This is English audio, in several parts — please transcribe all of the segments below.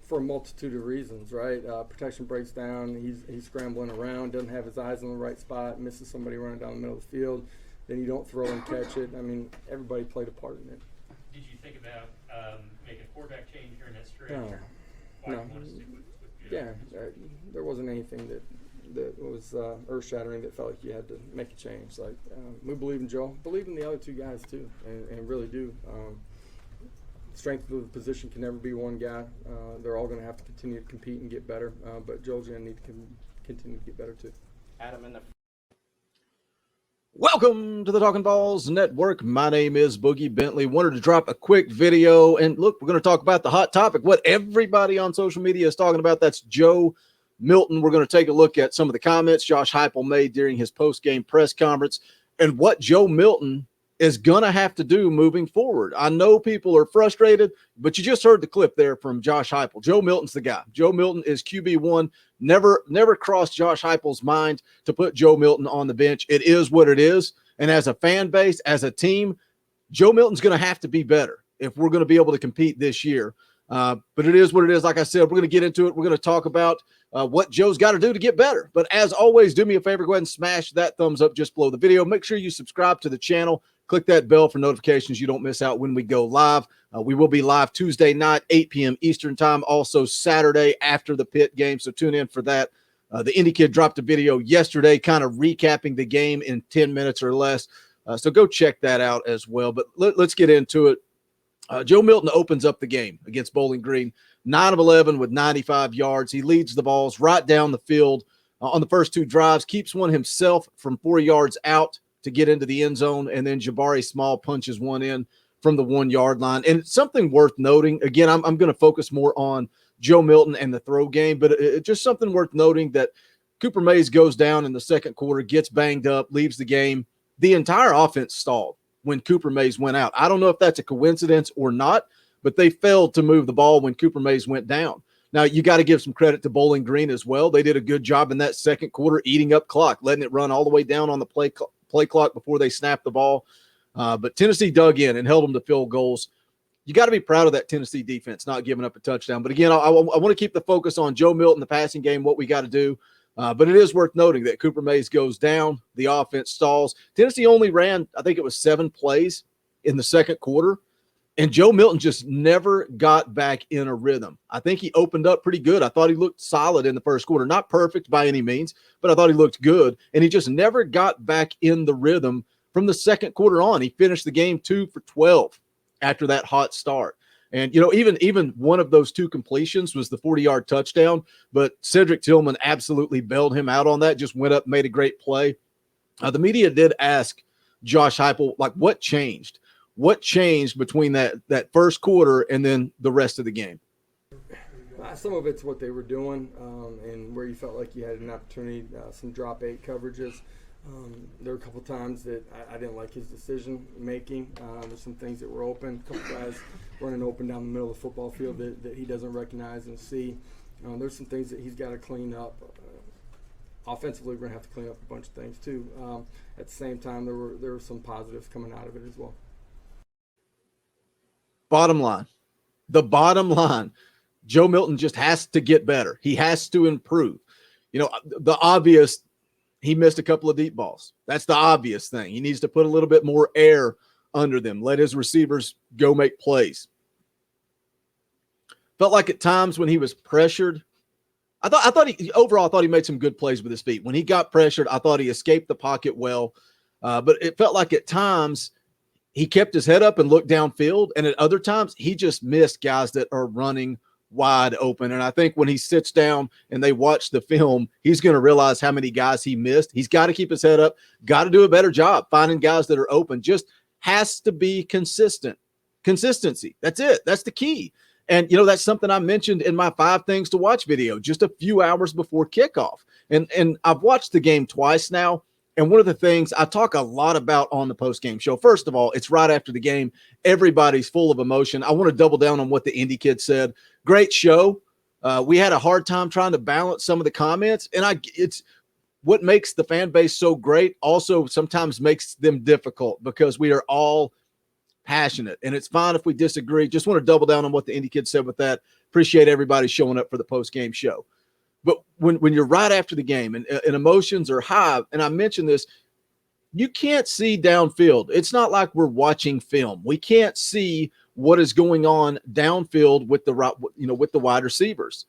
for a multitude of reasons, right? Protection breaks down. He's scrambling around, doesn't have his eyes on the right spot, misses somebody running down the middle of the field. Then you don't throw and catch it. I mean, everybody played a part in it. Did you think about making a quarterback change here in that stretch? No. Why No. do you want to stick with Yeah, there wasn't anything that was earth-shattering that felt like you had to make a change. Like we believe in Joe, believe in the other two guys too, and really do. Strength of the position can never be one guy. They're all going to have to continue to compete and get better, but Joe's going to need to continue to get better too. Adam in the Welcome to the Talkin' Balls Network. My name is Boogie Bentley. Wanted to drop a quick video. And look, we're going to talk about the hot topic, what everybody on social media is talking about. That's Joe Milton. We're going to take a look at some of the comments Josh Heupel made during his post-game press conference and what Joe Milton is going to have to do moving forward. I know people are frustrated, but you just heard the clip there from Josh Heupel. Joe Milton's the guy. Joe Milton is QB1. Never crossed Josh Heupel's mind to put Joe Milton on the bench. It is what it is. And as a fan base, as a team, Joe Milton's going to have to be better if we're going to be able to compete this year. But it is what it is. Like I said, we're going to get into it. We're going to talk about what Joe's got to do to get better. But as always, do me a favor, go ahead and smash that thumbs up just below the video. Make sure you subscribe to the channel. Click that bell for notifications. You don't miss out when we go live. We will be live Tuesday night, 8 p.m. Eastern time, also Saturday after the Pitt game, so tune in for that. The Indie Kid dropped a video yesterday kind of recapping the game in 10 minutes or less, so go check that out as well. But let's get into it. Joe Milton opens up the game against Bowling Green, 9 of 11 with 95 yards. He leads the balls right down the field on the first two drives, keeps one himself from 4 yards out to get into the end zone, and then Jabari Small punches one in from the 1 yard line. And it's something worth noting. Again, I'm going to focus more on Joe Milton and the throw game, but it's just something worth noting that Cooper Mays goes down in the second quarter, gets banged up, leaves the game. The entire offense stalled when Cooper Mays went out. I don't know if that's a coincidence or not, but they failed to move the ball when Cooper Mays went down. Now, you got to give some credit to Bowling Green as well. They did a good job in that second quarter, eating up clock, letting it run all the way down on the play clock before they snapped the ball. But Tennessee dug in and held them to field goals. You got to be proud of that Tennessee defense, not giving up a touchdown. But again, I want to keep the focus on Joe Milton, the passing game, what we got to do. But it is worth noting that Cooper Mays goes down. The offense stalls. Tennessee only ran, I think it was 7 plays in the second quarter. And Joe Milton just never got back in a rhythm. I think he opened up pretty good. I thought he looked solid in the first quarter. Not perfect by any means, but I thought he looked good. And he just never got back in the rhythm from the second quarter on. He finished the game 2 for 12 after that hot start. And, even one of those 2 completions was the 40-yard touchdown, but Cedric Tillman absolutely bailed him out on that, just went up, made a great play. The media did ask Josh Heupel, like, what changed? What changed between that first quarter and then the rest of the game? Some of it's what they were doing and where you felt like you had an opportunity, some drop 8 coverages. There were a couple times that I didn't like his decision making. There's some things that were open. A couple guys running open down the middle of the football field that he doesn't recognize and see. There's some things that he's got to clean up. Offensively, we're going to have to clean up a bunch of things too. At the same time, there were some positives coming out of it as well. Bottom line, Joe Milton just has to get better. He has to improve. The obvious, he missed a couple of deep balls. That's the obvious thing. He needs to put a little bit more air under them. Let his receivers go make plays. Felt like at times when he was pressured, I thought he made some good plays with his feet. When he got pressured, I thought he escaped the pocket well. But it felt like at times he kept his head up and looked downfield, and at other times he just missed guys that are running wide open. And I think when he sits down and they watch the film, he's going to realize how many guys he missed. He's got to keep his head up, got to do a better job finding guys that are open. Just has to be consistent. Consistency. That's it. That's the key. And, that's something I mentioned in my 5 things to watch video just a few hours before kickoff. And I've watched the game twice now. And one of the things I talk a lot about on the post-game show, first of all, it's right after the game. Everybody's full of emotion. I want to double down on what the Indie Kid said. Great show. We had a hard time trying to balance some of the comments. And it's what makes the fan base so great also sometimes makes them difficult because we are all passionate, and it's fine if we disagree. Just want to double down on what the Indy kid said with that. Appreciate everybody showing up for the post-game show. But when you're right after the game and emotions are high, and I mentioned this, you can't see downfield. It's not like we're watching film. We can't see what is going on downfield with the wide receivers.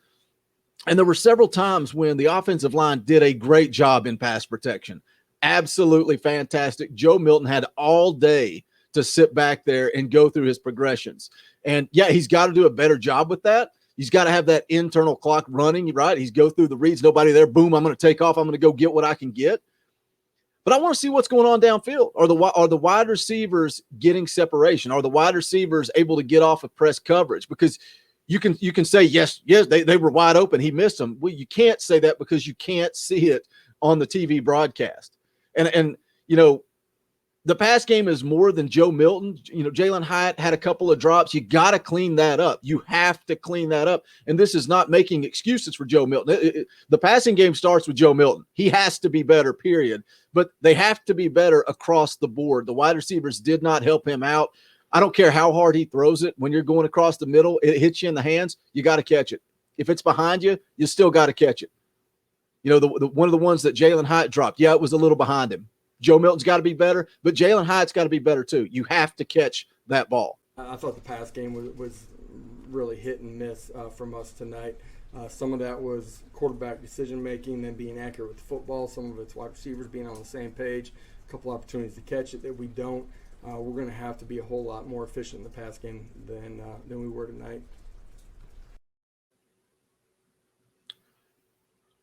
And there were several times when the offensive line did a great job in pass protection. Absolutely fantastic. Joe Milton had all day to sit back there and go through his progressions. And yeah, he's got to do a better job with that. He's got to have that internal clock running, right? He's go through the reads, nobody there. Boom, I'm going to take off. I'm going to go get what I can get. But I want to see what's going on downfield. Are the wide receivers getting separation? Are the wide receivers able to get off of press coverage? Because you can say, yes, they were wide open. He missed them. Well, you can't say that because you can't see it on the TV broadcast. And the pass game is more than Joe Milton. Jalen Hyatt had a couple of drops. You got to clean that up. You have to clean that up. And this is not making excuses for Joe Milton. The passing game starts with Joe Milton. He has to be better, period. But they have to be better across the board. The wide receivers did not help him out. I don't care how hard he throws it. When you're going across the middle, it hits you in the hands, you got to catch it. If it's behind you, you still got to catch it. One of the ones that Jalen Hyatt dropped, yeah, it was a little behind him. Joe Milton's got to be better, but Jalen Hyatt's got to be better too. You have to catch that ball. I thought the pass game was really hit and miss from us tonight. Some of that was quarterback decision-making, then being accurate with the football. Some of it's wide receivers being on the same page. A couple opportunities to catch it that we don't. We're going to have to be a whole lot more efficient in the pass game than we were tonight.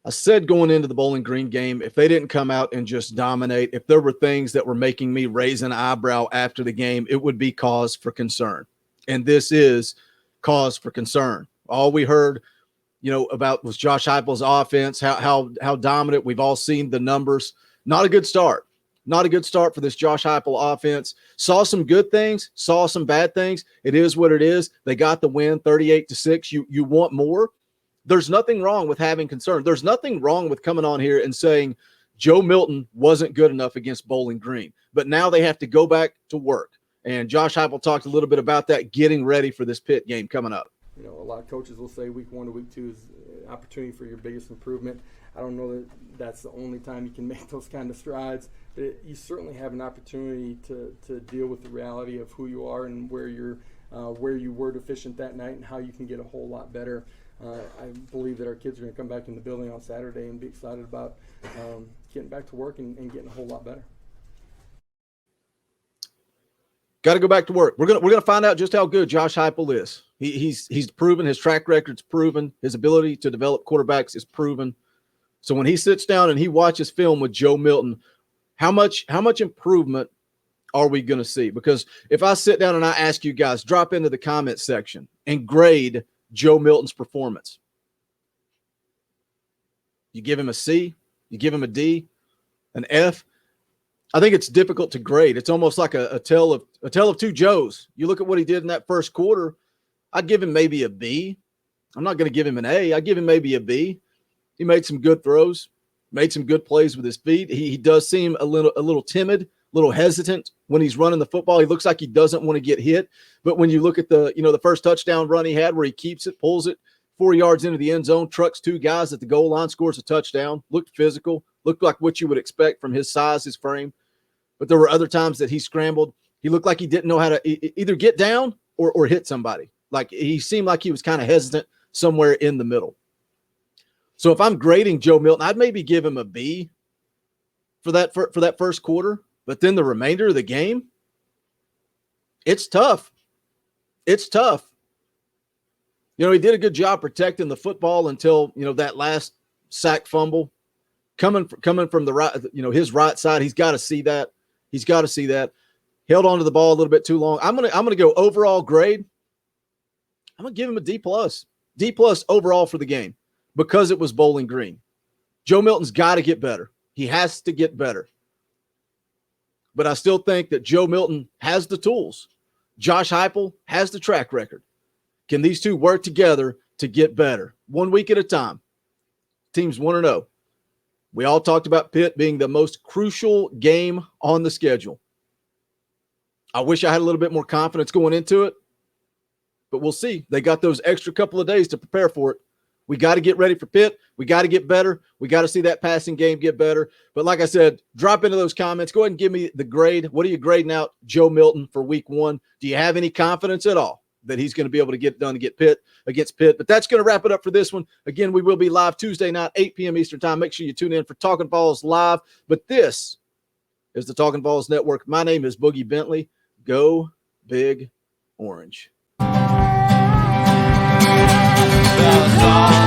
I said going into the Bowling Green game, if they didn't come out and just dominate, if there were things that were making me raise an eyebrow after the game, it would be cause for concern. And this is cause for concern. All we heard, about was Josh Heupel's offense, how dominant. We've all seen the numbers. Not a good start. Not a good start for this Josh Heupel offense. Saw some good things, saw some bad things. It is what it is. They got the win 38-6. You want more. There's nothing wrong with having concern. There's nothing wrong with coming on here and saying Joe Milton wasn't good enough against Bowling Green. But now they have to go back to work. And Josh Heupel talked a little bit about that, getting ready for this Pitt game coming up. A lot of coaches will say week 1 to week 2 is an opportunity for your biggest improvement. I don't know that that's the only time you can make those kind of strides, but you certainly have an opportunity to deal with the reality of who you are and where you were deficient that night and how you can get a whole lot better. I believe that our kids are going to come back in the building on Saturday and be excited about getting back to work and getting a whole lot better. Got to go back to work. We're gonna find out just how good Josh Heupel is. He's proven, his track record's proven, his ability to develop quarterbacks is proven. So when he sits down and he watches film with Joe Milton, how much improvement are we going to see? Because if I sit down and I ask you guys, drop into the comment section and grade Joe Milton's performance. You give him a C, you give him a D, an F. I think it's difficult to grade. It's almost like a tale of two Joes. You look at what he did in that first quarter, I'd give him maybe a B. I'm not going to give him an A. I'd give him maybe a B. He made some good throws, made some good plays with his feet. He does seem a little timid, a little hesitant when he's running the football. He looks like he doesn't want to get hit. But when you look at the first touchdown run he had where he keeps it, pulls it 4 yards into the end zone, trucks 2 guys at the goal line, scores a touchdown, looked physical, looked like what you would expect from his size, his frame. But there were other times that he scrambled. He looked like he didn't know how to either get down or hit somebody. Like he seemed like he was kind of hesitant somewhere in the middle. So if I'm grading Joe Milton, I'd maybe give him a B for that first quarter. But then the remainder of the game, it's tough. It's tough. He did a good job protecting the football until, that last sack fumble coming from the right, his right side. He's got to see that. He's got to see that. Held onto the ball a little bit too long. I'm gonna go overall grade. I'm gonna give him a D+. D+ overall for the game because it was Bowling Green. Joe Milton's got to get better. He has to get better. But I still think that Joe Milton has the tools. Josh Heupel has the track record. Can these two work together to get better? 1 week at a time. Teams 1-0. We all talked about Pitt being the most crucial game on the schedule. I wish I had a little bit more confidence going into it, but we'll see. They got those extra couple of days to prepare for it. We got to get ready for Pitt. We got to get better. We got to see that passing game get better. But like I said, drop into those comments. Go ahead and give me the grade. What are you grading out Joe Milton for week 1? Do you have any confidence at all that he's going to be able to get it done against Pitt? But that's going to wrap it up for this one. Again, we will be live Tuesday night, 8 p.m. Eastern time. Make sure you tune in for Talkin' VAWLS live. But this is the Talkin' VAWLS Network. My name is Boogie Bentley. Go Big Orange. VAWLS.